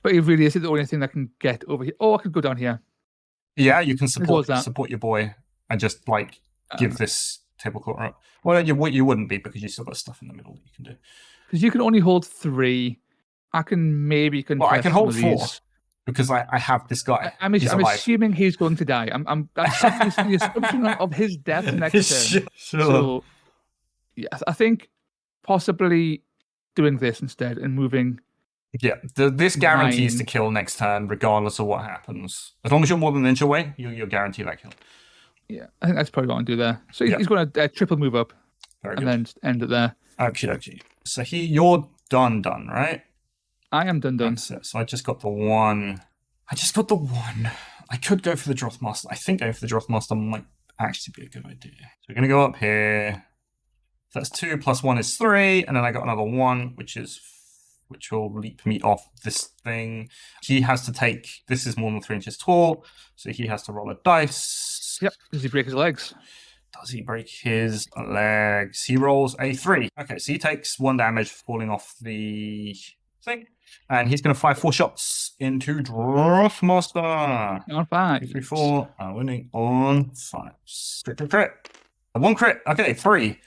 Speaker 2: But he really is the only thing that can get over here. Oh, I could go down here.
Speaker 1: Yeah, you can support your boy and just give this table quarter up. Well, you wouldn't be because you still got stuff in the middle that you can do.
Speaker 2: Because you can only hold 3. I can maybe contest.
Speaker 1: Well, I can hold
Speaker 2: some of
Speaker 1: 4
Speaker 2: these.
Speaker 1: because I have this guy.
Speaker 2: I'm assuming he's going to die. That's the assumption of his death next turn.
Speaker 1: Sure.
Speaker 2: So, yes, I think possibly doing this instead and moving.
Speaker 1: Yeah, this guarantees
Speaker 2: 9.
Speaker 1: to kill next turn, regardless of what happens. As long as you're more than an inch away, you're guaranteed that kill.
Speaker 2: Yeah, I think that's probably what I'm going to do there. So
Speaker 1: Yeah.
Speaker 2: he's going to triple move up
Speaker 1: Very
Speaker 2: and
Speaker 1: good.
Speaker 2: then end it there.
Speaker 1: Okay. So you're done, right?
Speaker 2: I am done.
Speaker 1: That's it. So I just got the 1. I could go for the Drothmaster. I think going for the Drothmaster might actually be a good idea. So we're going to go up here. So that's 2 plus 1 is 3. And then I got another 1, which will leap me off this thing. He has to take, this is more than 3 inches tall. So he has to roll a dice.
Speaker 2: Yep. Does he break his legs?
Speaker 1: Does he break his legs? He rolls a 3. Okay, so he takes 1 damage falling off the thing. And he's going to fire 4 shots into Drothmaster.
Speaker 2: On 5.
Speaker 1: 2, 3, 4. Winning on 5. Crit. 1 crit. Okay, 3.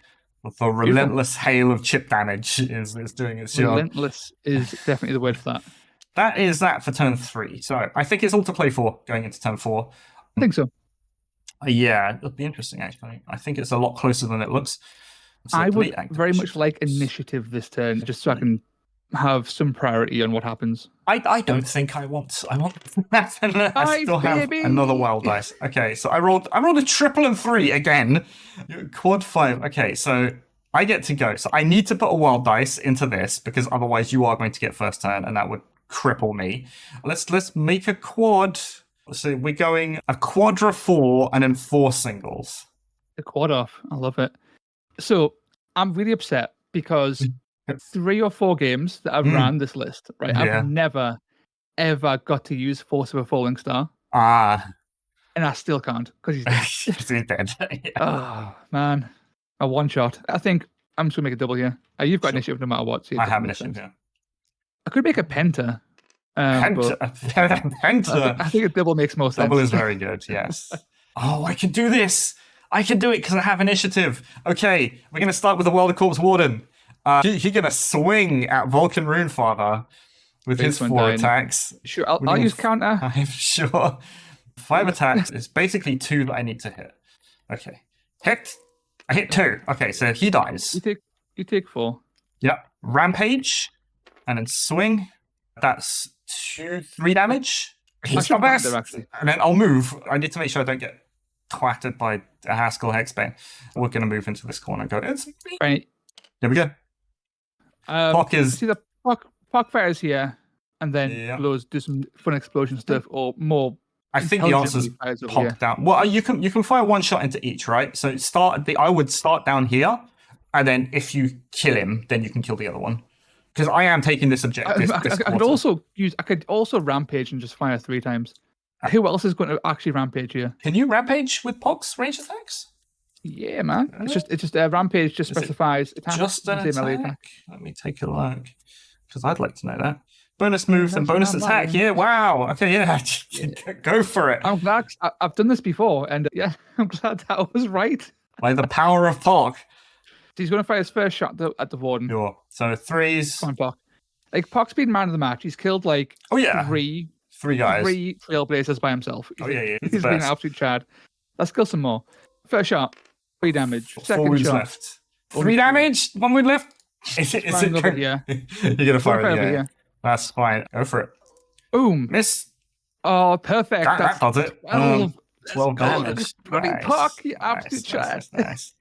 Speaker 1: The relentless hail of chip damage is doing its job.
Speaker 2: Relentless is definitely the word for that.
Speaker 1: That is that for turn 3. So I think it's all to play for going into turn 4.
Speaker 2: I think so.
Speaker 1: Yeah, it'll be interesting actually. I think it's a lot closer than it looks. So
Speaker 2: I would very much like initiative this turn, just so I can have some priority on what happens.
Speaker 1: I don't think I want that. I still have
Speaker 2: baby.
Speaker 1: another wild dice. Okay, so I rolled a triple and 3 again. Quad 5. Okay, so I get to go. So I need to put a wild dice into this because otherwise you are going to get first turn and that would cripple me. Let's make a quad. So we're going a quadra 4 and then 4 singles.
Speaker 2: The quad off. I love it. So I'm really upset because 3 or 4 games that I've ran this list, right?
Speaker 1: Yeah.
Speaker 2: I've never, ever got to use Force of a Falling Star.
Speaker 1: Ah.
Speaker 2: And I still can't because he's dead.
Speaker 1: He's dead. Yeah.
Speaker 2: Oh, man. A 1 shot. I think I'm just going to make a double here. You've got initiative no matter what. So
Speaker 1: I have initiative, yeah.
Speaker 2: I could make a penta.
Speaker 1: Penta.
Speaker 2: I think a double makes more sense.
Speaker 1: Double is very good, yes. Oh, I can do this. I can do it because I have initiative. Okay, we're going to start with the Wildercorps Warden. He's going to swing at Vulkyn Runefather with his 4 attacks.
Speaker 2: Sure, I'll use counter.
Speaker 1: I'm sure. 5 attacks. It's basically 2 that I need to hit. Okay. Hit. I hit 2. Okay, so he dies.
Speaker 2: You take 4.
Speaker 1: Yep. Rampage. And then swing. That's 3 damage. He's got best. And then I'll move. I need to make sure I don't get twatted by a Haskell Hexbane. We're going to move into this corner and go, it's me.
Speaker 2: Right.
Speaker 1: There we go. Pock is...
Speaker 2: See the Pock fires here and then do some fun explosion stuff or more.
Speaker 1: I think the answer's Pock down. Well, you can fire 1 shot into each, right? So I would start down here, and then if you kill him, then you can kill the other one. Because I am taking this objective.
Speaker 2: I could also rampage and just fire 3 times. Who else is going to actually rampage here?
Speaker 1: Can you rampage with Pock's range attacks?
Speaker 2: Yeah, man. It's just rampage just specifies attack.
Speaker 1: Just an attack. Let me take a look. Because I'd like to know that. Bonus moves and bonus attack. Yeah, wow. Okay, yeah. Go for it.
Speaker 2: I'm glad I've done this before, and I'm glad that I was right.
Speaker 1: By the power of Pock.
Speaker 2: He's going to fire his first shot at the Warden.
Speaker 1: Sure. So 3s.
Speaker 2: Come on, Pock. Like, Pock's been man of the match. He's killed, 3
Speaker 1: guys.
Speaker 2: 3 trailblazers by himself.
Speaker 1: He's
Speaker 2: been an absolute chad. Let's kill some more. First shot, 3 damage.
Speaker 1: 4 wounds
Speaker 2: shot.
Speaker 1: left. 3 damage? 1 wound left? Is it
Speaker 2: over here?
Speaker 1: You're going to fire it here. That's fine. Go for it.
Speaker 2: Boom.
Speaker 1: Miss.
Speaker 2: Oh, perfect.
Speaker 1: That does it. 12 damage.
Speaker 2: Bloody Pock, you absolute chad.
Speaker 1: Nice.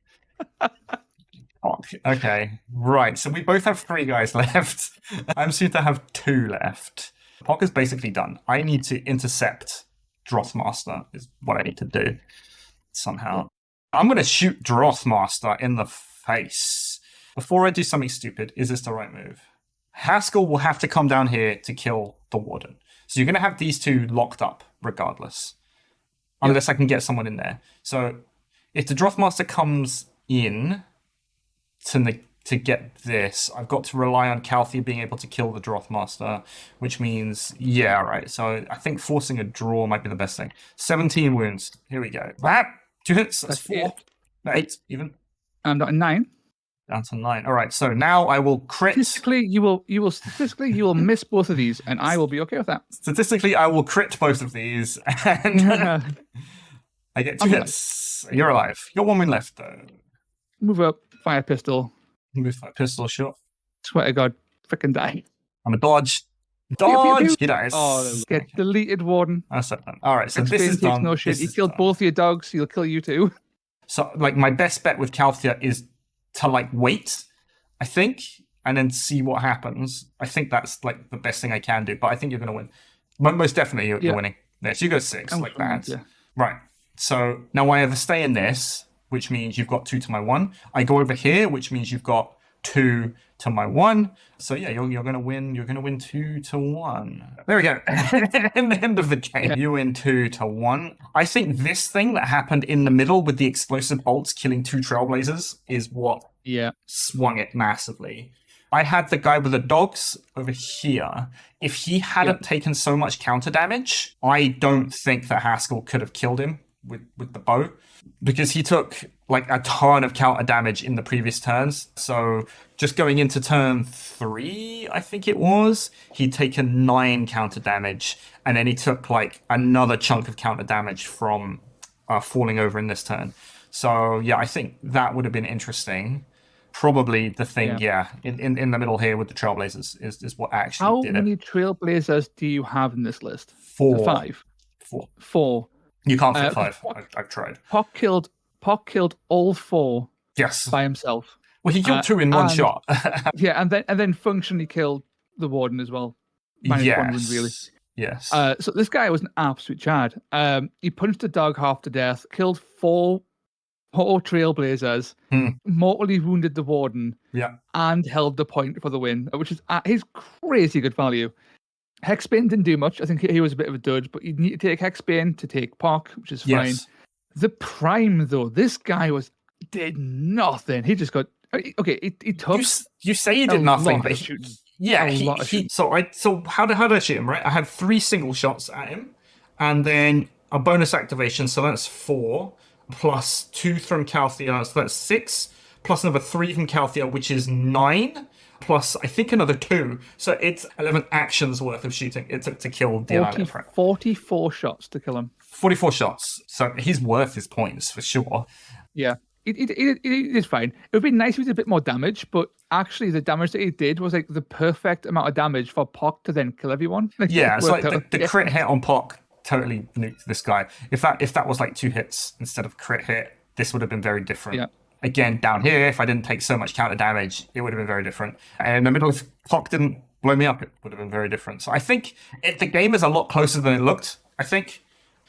Speaker 1: Okay, right. So we both have 3 guys left. I'm soon to have 2 left. Pock is basically done. I need to intercept Drothmaster is what I need to do somehow. I'm going to shoot Drothmaster in the face. Before I do something stupid, is this the right move? Haskell will have to come down here to kill the Warden. So you're going to have these 2 locked up regardless. Unless I can get someone in there. So if the Drothmaster comes in to get this, I've got to rely on Calthea being able to kill the Drothmaster, which means, right. So I think forcing a draw might be the best thing. 17 wounds. Here we go. 2 hits. That's 4. 8 even.
Speaker 2: I'm not in 9.
Speaker 1: Down to 9. All right, so now I will crit.
Speaker 2: Statistically, you will miss both of these, and I will be okay with that.
Speaker 1: Statistically, I will crit both of these, and I get 2 hits. You're alive. You got 1 win left, though.
Speaker 2: Move up, fire pistol.
Speaker 1: Move fire pistol, sure.
Speaker 2: Swear to God, freaking die.
Speaker 1: I'm a dodge.
Speaker 2: Pew, pew,
Speaker 1: Dodge!
Speaker 2: pew.
Speaker 1: He dies.
Speaker 2: Oh, get deleted, Warden.
Speaker 1: That's it then. All right, so
Speaker 2: X
Speaker 1: this
Speaker 2: Pain
Speaker 1: is
Speaker 2: takes
Speaker 1: done.
Speaker 2: no shit.
Speaker 1: This
Speaker 2: He
Speaker 1: is
Speaker 2: killed
Speaker 1: done.
Speaker 2: both your dogs, he'll kill you too.
Speaker 1: So, like, my best bet with Calthea is to, like, wait, I think, and then see what happens. I think that's, like, the best thing I can do, but I think you're going to win. Most definitely, you're winning. Yeah, so you go 6, like that.
Speaker 2: Yeah.
Speaker 1: Right. So, now I either stay in this, which means you've got 2 to my 1. I go over here, which means you've got 2 to my 1. So yeah, you're gonna win. You're gonna win 2 to 1. There we go. In the end of the game, you win 2 to 1. I think this thing that happened in the middle with the explosive bolts killing 2 trailblazers is what swung it massively. I had the guy with the dogs over here. If he hadn't taken so much counter damage, I don't think that Haskell could have killed him with the bow, because he took like a ton of counter damage in the previous turns. So just going into turn 3, I think it was, he'd taken 9 counter damage, and then he took like another chunk of counter damage from falling over in this turn. So yeah, I think that would have been interesting. Probably the thing, in the middle here with the Trailblazers is what actually did it.
Speaker 2: How many Trailblazers do you have in this list?
Speaker 1: 4.
Speaker 2: 5?
Speaker 1: 4.
Speaker 2: 4.
Speaker 1: You can't fit 5. I've tried.
Speaker 2: Pock killed all 4
Speaker 1: yes.
Speaker 2: by himself.
Speaker 1: Well, he killed 2 in one shot.
Speaker 2: Yeah, and then functionally killed the Warden as well. Minus 1 wound, really.
Speaker 1: Yes.
Speaker 2: So this guy was an absolute chad. He punched a dog half to death, killed 4 Trailblazers, mortally wounded the Warden, and held the point for the win, which is his crazy good value. Hexbane didn't do much. I think he was a bit of a dud, but you need to take Hexbane to take Pock, which is fine. The Prime, though, this guy did nothing. He just got He took.
Speaker 1: You say he did nothing, but so how did I shoot him? Right, I had 3 single shots at him, and then a bonus activation. So that's 4 plus 2 from Calthea, so that's 6 plus another 3 from Calthea, which is 9. Plus, I think another 2. So it's 11 actions worth of shooting. It took to kill the
Speaker 2: 44 shots to kill him.
Speaker 1: 44 shots. So he's worth his points for sure.
Speaker 2: Yeah. It is fine. It would be nice if he did a bit more damage, but actually the damage that he did was like the perfect amount of damage for Pock to then kill everyone.
Speaker 1: It's like the crit hit on Pock totally nuked this guy. If that was like 2 hits instead of crit hit, this would have been very different.
Speaker 2: Yeah.
Speaker 1: Again, down here, if I didn't take so much counter damage, it would have been very different. And in the middle, if Pock didn't blow me up, it would have been very different. So I think the game is a lot closer than it looked, I think.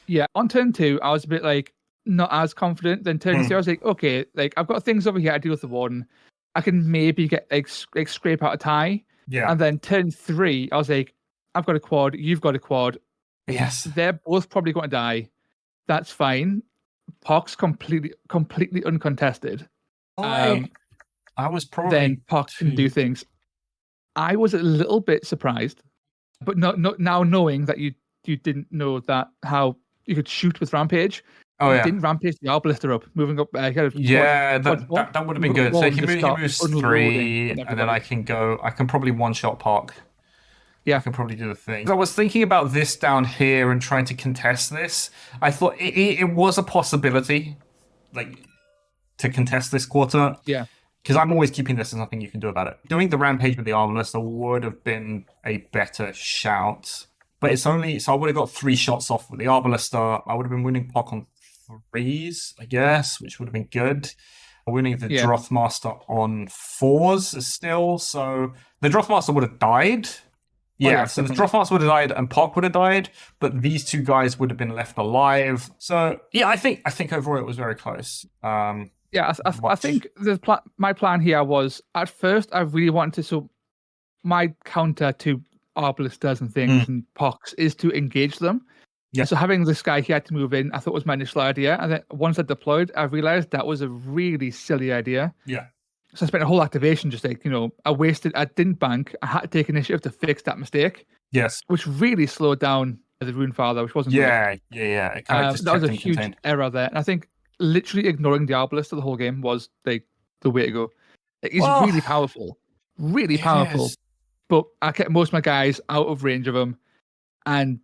Speaker 2: Yeah, on turn 2, I was a bit like, not as confident. Then turn 3, I was like, okay, like I've got things over here I deal with the Warden. I can maybe get like scrape out a tie.
Speaker 1: Yeah.
Speaker 2: And then turn 3, I was like, I've got a quad, you've got a quad.
Speaker 1: Yes.
Speaker 2: They're both probably going to die. That's fine. Pock's completely uncontested.
Speaker 1: I was probably
Speaker 2: then Pock can do things. I was a little bit surprised, but not now knowing that you didn't know that how you could shoot with Rampage.
Speaker 1: Oh yeah.
Speaker 2: Didn't Rampage the Arbalister up, moving up.
Speaker 1: That would have been good. So he moves 3, and then I can probably one-shot Pock.
Speaker 2: Yeah,
Speaker 1: I can probably do the thing. I was thinking about this down here and trying to contest this. I thought it was a possibility, like, to contest this quarter.
Speaker 2: Yeah.
Speaker 1: Because I'm always keeping this, there's nothing you can do about it. Doing the Rampage with the Arbalister would have been a better shout. But it's only, so I would have got 3 shots off with the Arbalister. I would have been winning Pock on 3s, I guess, which would have been good. Winning the Drothmaster on 4s still. So the Drothmaster would have died. Yeah, so the Drothmaster would have died and Pock would have died, but these 2 guys would have been left alive. So yeah, I think overall it was very close.
Speaker 2: I think my plan here was, at first I really wanted to, so my counter to Arbalisters and things and Pocks is to engage them. Yeah. So having this guy here to move in, I thought was my initial idea. And then once I deployed, I realized that was a really silly idea.
Speaker 1: Yeah.
Speaker 2: So I spent a whole activation just like, I didn't bank. I had to take initiative to fix that mistake.
Speaker 1: Yes.
Speaker 2: Which really slowed down the Runefather, which wasn't
Speaker 1: great. Yeah. It kind of just
Speaker 2: that was a huge
Speaker 1: contained.
Speaker 2: error there. And I think literally ignoring the Arbalister the whole game was like the way to go. He's
Speaker 1: Well,
Speaker 2: really powerful, really powerful.
Speaker 1: yes.
Speaker 2: But I kept most of my guys out of range of him, and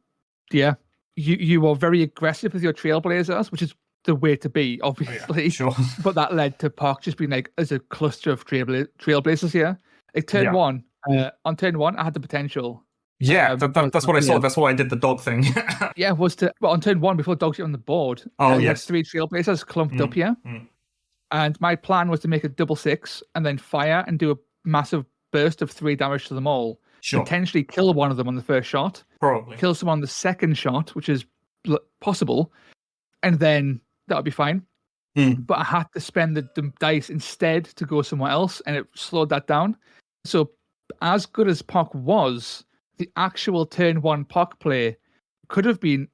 Speaker 2: yeah, you are very aggressive with your trailblazers, which is the way to be, obviously.
Speaker 1: Sure.
Speaker 2: But that led to Park just being like, as a cluster of trailblazers here. Like turn one, on turn one, I had the potential.
Speaker 1: Yeah, that's what I saw. That's why I did the dog thing.
Speaker 2: Yeah, was to on turn one before dogs get on the board.
Speaker 1: Oh,
Speaker 2: you
Speaker 1: yes.
Speaker 2: had 3 trailblazers clumped up here, and my plan was to make a 6/6 and then fire and do a massive burst of 3 damage to them all.
Speaker 1: Sure.
Speaker 2: Potentially kill one of them on the first shot.
Speaker 1: Probably.
Speaker 2: Kill someone on the second shot, which is possible, and then that would be fine. But I had to spend the dice instead to go somewhere else, and it slowed that down. So, as good as Pock was, the actual turn one Pock play could have been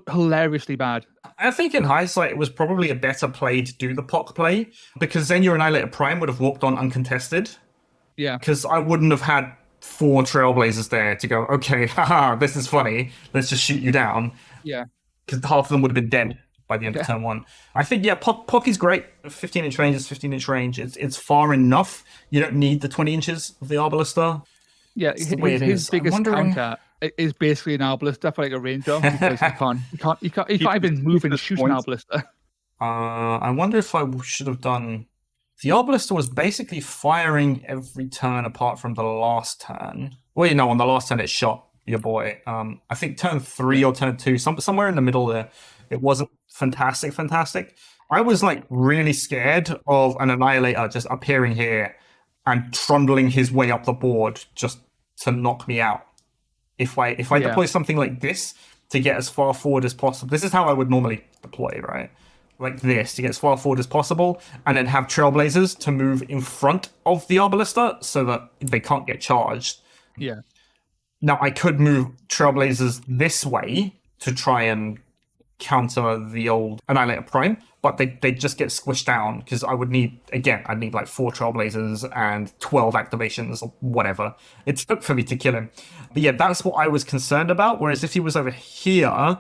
Speaker 2: hilariously bad.
Speaker 1: I think in hindsight, it was probably a better play to do the Pock play, because then your Annihilator Prime would have walked on uncontested.
Speaker 2: Yeah.
Speaker 1: Because I wouldn't have had 4 Trailblazers there to go, okay, haha, this is funny, let's just shoot you down.
Speaker 2: Yeah.
Speaker 1: Because half of them would have been dead by the end of turn one. I think, yeah, Pock is great. 15-inch range is 15-inch range. It's far enough. You don't need the 20 inches of the Arbalista.
Speaker 2: Yeah, his biggest counter is basically an Arbalista for like a ranger, because you can't even move and shoot an Arbalista.
Speaker 1: I wonder if I should have done... The Arbalista was basically firing every turn apart from the last turn. Well, you know, on the last turn it shot your boy. I think turn 3 or turn 2, somewhere in the middle there. It wasn't fantastic. I was like really scared of an Annihilator just appearing here and trundling his way up the board just to knock me out. If I deploy something like this to get as far forward as possible, this is how I would normally deploy, right? Like this, to get as far forward as possible, and then have Trailblazers to move in front of the Arbalista so that they can't get charged.
Speaker 2: Yeah.
Speaker 1: Now, I could move Trailblazers this way to try and counter the old Annihilator Prime, but they just get squished down, because I'd need like 4 Trailblazers and 12 activations or whatever it took for me to kill him. But yeah, that's what I was concerned about, whereas if he was over here,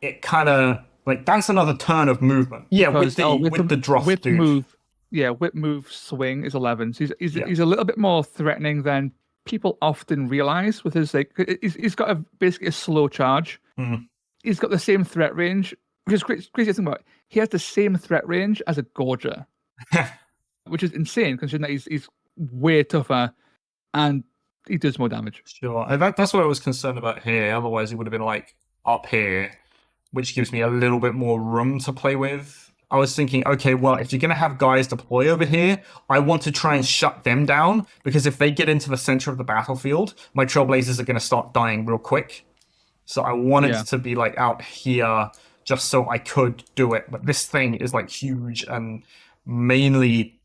Speaker 1: it kind of... Like, that's another turn of movement. Yeah, with the drop,
Speaker 2: whip
Speaker 1: dude.
Speaker 2: move. Yeah, whip move swing is 11. So he's a little bit more threatening than people often realize with his, like, he's got basically a slow charge. He's got the same threat range, which is crazy thing about it. He has the same threat range as a Gorger, which is insane considering that he's way tougher and he does more damage.
Speaker 1: Sure. That's what I was concerned about here. Otherwise, he would have been like up here, which gives me a little bit more room to play with. I was thinking, okay, well, if you're going to have guys deploy over here, I want to try and shut them down, because if they get into the center of the battlefield, my Trailblazers are going to start dying real quick. So I wanted to be like out here just so I could do it. But this thing is like huge and mainly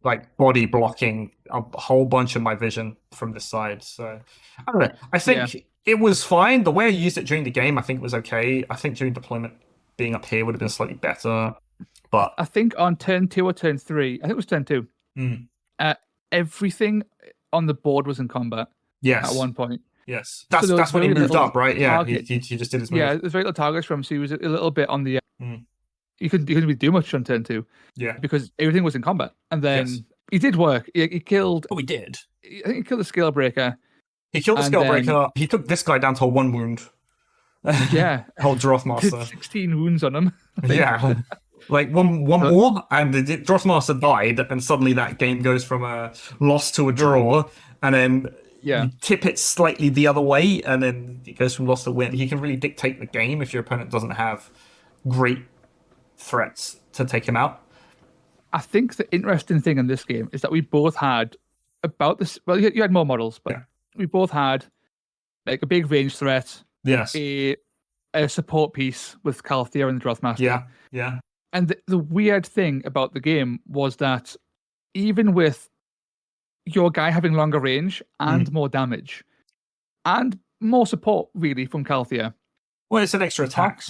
Speaker 1: like body blocking a whole bunch of my vision from this side. So I don't know. I think it was fine. The way I used it during the game, I think it was okay. I think during deployment, being up here would have been slightly better. But
Speaker 2: I think on turn 2 or turn 3, I think it was turn 2, everything on the board was in combat.
Speaker 1: Yes.
Speaker 2: At one point.
Speaker 1: Yes. That's when he moved up, right? Yeah. He just did his move.
Speaker 2: Yeah, there's very little targets from him, so he was a little bit on the... You couldn't really do much on turn 2.
Speaker 1: Yeah.
Speaker 2: Because everything was in combat. And then he did work. He killed...
Speaker 1: Oh, he did?
Speaker 2: I think he killed the Scalebreaker.
Speaker 1: He killed the Scalebreaker. He took this guy down to 1 wound.
Speaker 2: Yeah.
Speaker 1: Whole Drothmaster.
Speaker 2: 16 wounds on him.
Speaker 1: Yeah. Like one more, and the Drothmaster died, and suddenly that game goes from a loss to a draw, and then you tip it slightly the other way, and then it goes from loss to win. He can really dictate the game if your opponent doesn't have great threats to take him out.
Speaker 2: I think the interesting thing in this game is that we both had about this. Well, you had more models, but we both had like a big range threat.
Speaker 1: Yes.
Speaker 2: A support piece with Calthea and the Drothmaster.
Speaker 1: Yeah. Yeah.
Speaker 2: And the weird thing about the game was that even with your guy having longer range and more damage and more support, really, from Calthea.
Speaker 1: Well, it's an extra attack.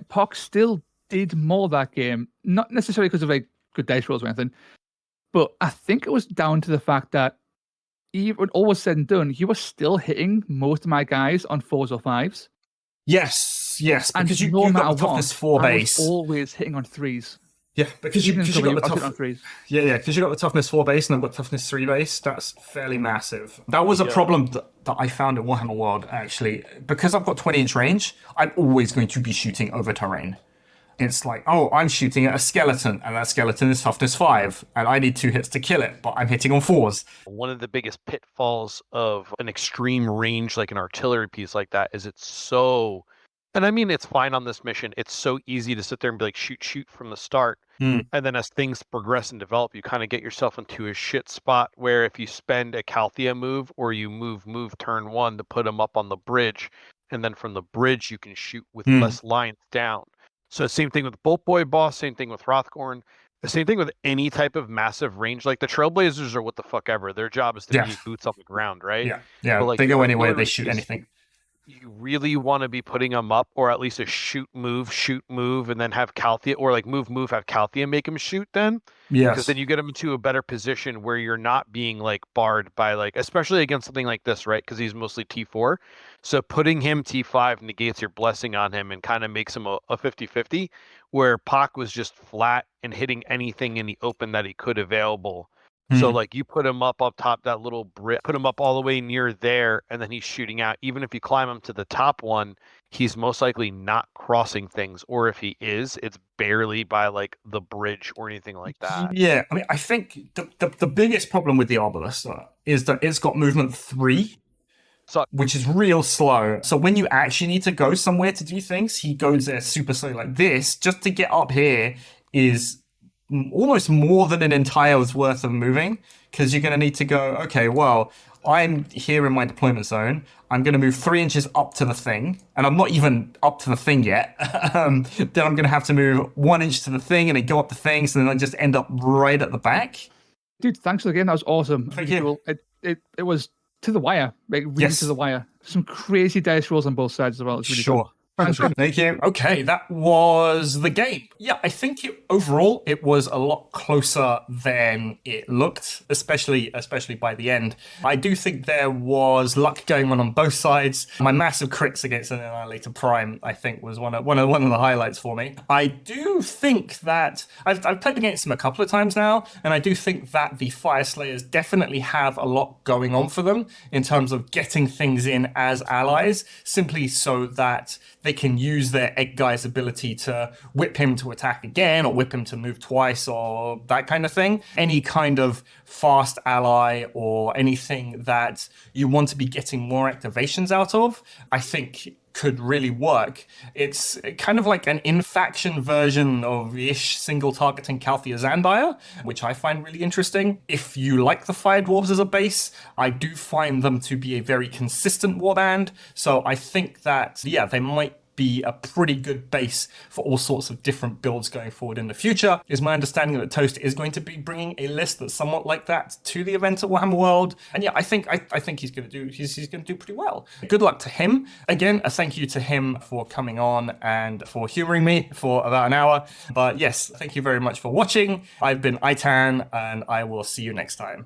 Speaker 2: Pox still did more that game. Not necessarily because of like good dice rolls or anything, but I think it was down to the fact that even when all was said and done, you were still hitting most of my guys on 4s or 5s.
Speaker 1: Yes,
Speaker 2: and
Speaker 1: because you
Speaker 2: no
Speaker 1: got
Speaker 2: matter
Speaker 1: the toughness
Speaker 2: what,
Speaker 1: 4 base.
Speaker 2: I was always hitting on 3s.
Speaker 1: Yeah, because you got the
Speaker 2: on threes.
Speaker 1: because you got the toughness 4 base and I've got toughness 3 base. That's fairly massive. That was a problem that I found in Warhammer World, actually. Because I've got 20-inch range, I'm always going to be shooting over terrain. It's like, oh, I'm shooting at a skeleton, and that skeleton is toughness 5, and I need 2 hits to kill it, but I'm hitting on 4s.
Speaker 3: One of the biggest pitfalls of an extreme range, like an artillery piece like that, is it's so... And I mean, it's fine on this mission. It's so easy to sit there and be like, shoot from the start. And then as things progress and develop, you kind of get yourself into a shit spot where if you spend a Calthea move or you move turn 1 to put them up on the bridge, and then from the bridge you can shoot with less lines down. So same thing with Bolt Boy Boss, same thing with Hrothgorn, the same thing with any type of massive range. Like the Trailblazers are what the fuck ever. Their job is to be boots on the ground, right?
Speaker 1: Yeah,
Speaker 3: like,
Speaker 1: they go anywhere, they shoot anything.
Speaker 3: You really want to be putting them up, or at least a shoot, move, and then have Calthea, or like move, have Calthea make them shoot then.
Speaker 1: Yes.
Speaker 3: Because then you get them into a better position where you're not being like barred by like, especially against something like this, right? Because he's mostly T4. So putting him T5 negates your blessing on him and kind of makes him a 50-50, where Pac was just flat and hitting anything in the open that he could available. So like you put him up top that little bridge, put him up all the way near there, and then he's shooting out. Even if you climb him to the top one, he's most likely not crossing things, or if he is, it's barely by like the bridge or anything like that.
Speaker 1: Yeah, I mean, I think the biggest problem with the Obelisk is that it's got movement 3, which is real slow. So when you actually need to go somewhere to do things, he goes there super slow. Like this, just to get up here is almost more than an entire's worth of moving, because you're going to need to go, okay, well, I'm here in my deployment zone. I'm going to move 3 inches up to the thing, and I'm not even up to the thing yet. Then I'm going to have to move 1 inch to the thing, and then go up the thing, so then I just end up right at the back.
Speaker 2: Dude, thanks again. That was awesome.
Speaker 1: Thank you.
Speaker 2: It was to the wire, like really to the wire. Some crazy dice rolls on both sides as well. It's really cool.
Speaker 1: Thank you. Okay, that was the game. Yeah, I think overall it was a lot closer than it looked, especially by the end. I do think there was luck going on both sides. My massive crits against an Annihilator Prime, I think, was one of the highlights for me. I do think that I've played against him a couple of times now, and I do think that the Fire Slayers definitely have a lot going on for them in terms of getting things in as allies, simply so that they can use their Egg Guy's ability to whip him to attack again, or whip him to move twice, or that kind of thing. Any kind of fast ally or anything that you want to be getting more activations out of, I think could really work. It's kind of like an in-faction version of ish single targeting Calthea Zandire, which I find really interesting. If you like the Fire Dwarves as a base, I do find them to be a very consistent warband. So I think that, they might be a pretty good base for all sorts of different builds going forward in the future. Is my understanding that Toast is going to be bringing a list that's somewhat like that to the event at Warhammer World, and I think he's going to do pretty well. Good luck to him. Again, a thank you to him for coming on and for humoring me for about an hour. But yes, thank you very much for watching. I've been Itan, and I will see you next time.